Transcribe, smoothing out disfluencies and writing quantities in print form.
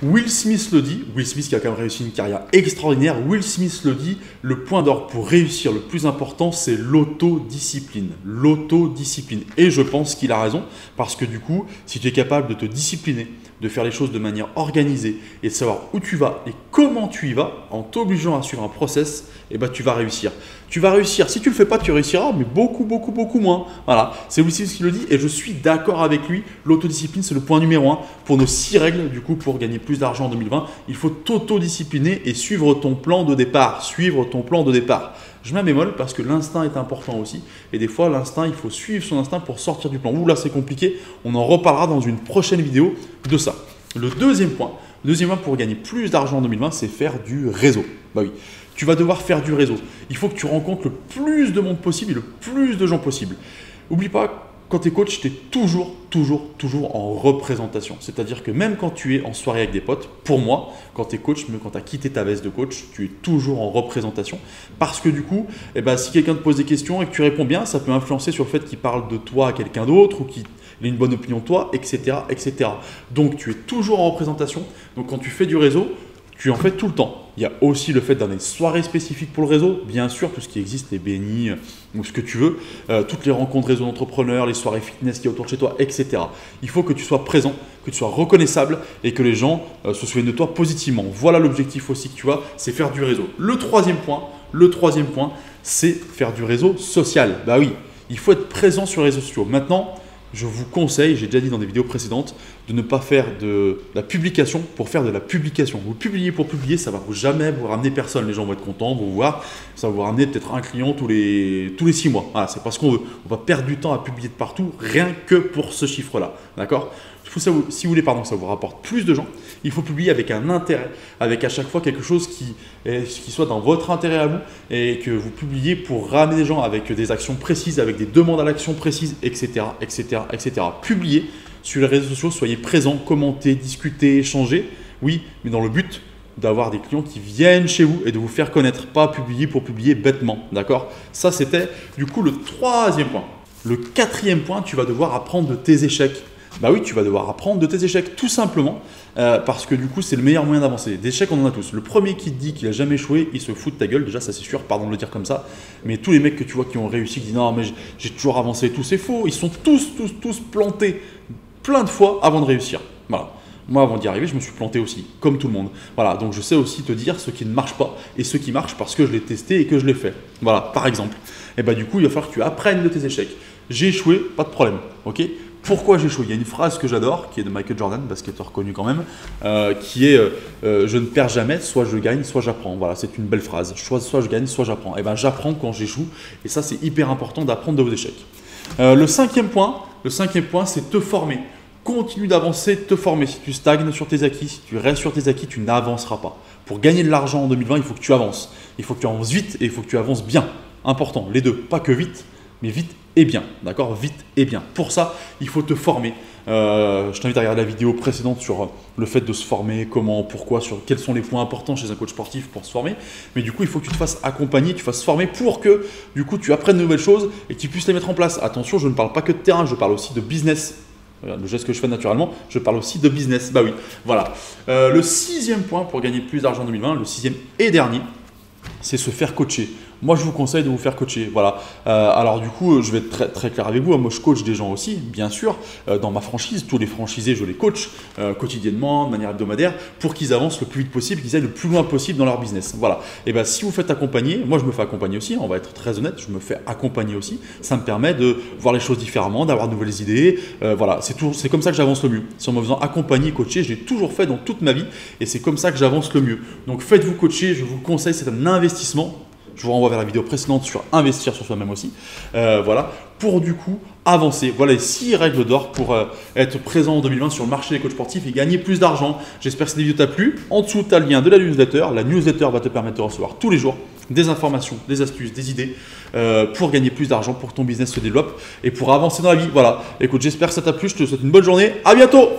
Will Smith le dit, Will Smith qui a quand même réussi une carrière extraordinaire, Will Smith le dit, le point d'or pour réussir le plus important, c'est l'autodiscipline. L'autodiscipline. Et je pense qu'il a raison, parce que du coup, si tu es capable de te discipliner, de faire les choses de manière organisée et de savoir où tu vas et comment tu y vas, en t'obligeant à suivre un process, eh ben, tu vas réussir. Tu vas réussir. Si tu ne le fais pas, tu réussiras, mais beaucoup moins. Voilà, c'est Will Smith qui le dit et je suis d'accord avec lui. L'autodiscipline, c'est le point numéro 1 pour nos 6 règles. Du coup, pour gagner plus d'argent en 2020, il faut t'autodiscipliner et suivre ton plan de départ. Suivre ton plan de départ. Je mets un bémol parce que l'instinct est important aussi. Et des fois, l'instinct, il faut suivre son instinct pour sortir du plan. Ouh là, c'est compliqué. On en reparlera dans une prochaine vidéo de ça. Le deuxième point pour gagner plus d'argent en 2020, c'est faire du réseau. Bah oui, tu vas devoir faire du réseau. Il faut que tu rencontres le plus de monde possible et le plus de gens possible. N'oublie pas, quand tu es coach, tu es toujours en représentation. C'est-à-dire que même quand tu es en soirée avec des potes, pour moi, quand tu es coach, même quand tu as quitté ta veste de coach, tu es toujours en représentation. Parce que du coup, eh ben, si quelqu'un te pose des questions et que tu réponds bien, ça peut influencer sur le fait qu'il parle de toi à quelqu'un d'autre ou qu'il ait une bonne opinion de toi, etc., etc. Donc, tu es toujours en représentation. Donc, quand tu fais du réseau, tu en fais tout le temps. Il y a aussi le fait d'avoir des soirées spécifiques pour le réseau. Bien sûr, tout ce qui existe, les bénis ou ce que tu veux. Toutes les rencontres réseau d'entrepreneurs, les soirées fitness qui y a autour de chez toi, etc. Il faut que tu sois présent, que tu sois reconnaissable et que les gens se souviennent de toi positivement. Voilà l'objectif aussi que tu as, c'est faire du réseau. Le troisième point, c'est faire du réseau social. Bah oui, il faut être présent sur les réseaux sociaux. Maintenant, je vous conseille, j'ai déjà dit dans des vidéos précédentes, de ne pas faire de la publication pour faire de la publication. Vous publiez pour publier, ça ne va jamais vous ramener personne. Les gens vont être contents, vont vous voir. Ça va vous ramener peut-être un client tous les 6 mois. Voilà, c'est pas ce qu'on veut. On va perdre du temps à publier de partout, rien que pour ce chiffre-là. D'accord ? Si vous voulez que ça vous rapporte plus de gens, il faut publier avec un intérêt, avec à chaque fois quelque chose qui soit dans votre intérêt à vous et que vous publiez pour ramener des gens avec des actions précises, avec des demandes à l'action précises, etc., etc., etc. Publiez sur les réseaux sociaux, soyez présents, commentez, discutez, échangez, oui, mais dans le but d'avoir des clients qui viennent chez vous et de vous faire connaître, pas publier pour publier bêtement, d'accord ? Ça, c'était du coup le troisième point. Le quatrième point, tu vas devoir apprendre de tes échecs. Bah oui, tu vas devoir apprendre de tes échecs, tout simplement, parce que du coup, c'est le meilleur moyen d'avancer. Des échecs, on en a tous. Le premier qui te dit qu'il n'a jamais échoué, il se fout de ta gueule. Déjà, ça c'est sûr, pardon de le dire comme ça. Mais tous les mecs que tu vois qui ont réussi, qui disent non, mais j'ai toujours avancé et tout, c'est faux. Ils sont tous plantés plein de fois avant de réussir. Voilà. Moi, avant d'y arriver, je me suis planté aussi, comme tout le monde. Voilà, donc je sais aussi te dire ce qui ne marche pas et ce qui marche parce que je l'ai testé et que je l'ai fait. Voilà, par exemple. Et bah du coup, il va falloir que tu apprennes de tes échecs. J'ai échoué, pas de problème, ok ? Pourquoi j'ai échoué ? Il y a une phrase que j'adore, qui est de Michael Jordan, basketteur reconnu quand même, qui est je ne perds jamais, soit je gagne, soit j'apprends. Voilà, c'est une belle phrase. Soit je gagne, soit j'apprends. Et ben j'apprends quand j'échoue. Et ça, c'est hyper important d'apprendre de vos échecs. Le cinquième point, c'est te former. Continue d'avancer, te former. Si tu stagnes sur tes acquis, si tu restes sur tes acquis, tu n'avanceras pas. Pour gagner de l'argent en 2020, il faut que tu avances. Il faut que tu avances vite et il faut que tu avances bien. Important, les deux. Pas que vite, mais vite et bien. D'accord ? Vite et bien. Pour ça, il faut te former. Je t'invite à regarder la vidéo précédente sur le fait de se former, comment, pourquoi, sur quels sont les points importants chez un coach sportif pour se former. Mais du coup, il faut que tu te fasses accompagner, tu fasses former pour que du coup, tu apprennes de nouvelles choses et que tu puisses les mettre en place. Attention, je ne parle pas que de terrain, je parle aussi de business. Le geste que je fais naturellement, je parle aussi de business. Bah oui, voilà. Le sixième point pour gagner plus d'argent en 2020, le sixième et dernier, c'est se faire coacher. Moi, je vous conseille de vous faire coacher. Voilà. Alors du coup, je vais être très, très clair avec vous. Moi, je coach des gens aussi, bien sûr, dans ma franchise. Tous les franchisés, je les coach quotidiennement, de manière hebdomadaire, pour qu'ils avancent le plus vite possible, qu'ils aillent le plus loin possible dans leur business. Voilà. Et bien, si vous faites accompagner, moi, je me fais accompagner aussi. On va être très honnête, je me fais accompagner aussi. Ça me permet de voir les choses différemment, d'avoir de nouvelles idées. Voilà. C'est comme ça que j'avance le mieux. C'est en me faisant accompagner, coacher. Je l'ai toujours fait dans toute ma vie, et c'est comme ça que j'avance le mieux. Donc, faites-vous coacher. Je vous conseille, c'est un investissement. Je vous renvoie vers la vidéo précédente sur investir sur soi-même aussi. Voilà, pour du coup avancer. Voilà les 6 règles d'or pour être présent en 2020 sur le marché des coachs sportifs et gagner plus d'argent. J'espère que cette vidéo t'a plu. En dessous, tu as le lien de la newsletter. La newsletter va te permettre de recevoir tous les jours des informations, des astuces, des idées pour gagner plus d'argent, pour que ton business se développe et pour avancer dans la vie. Voilà, écoute, j'espère que ça t'a plu. Je te souhaite une bonne journée. À bientôt.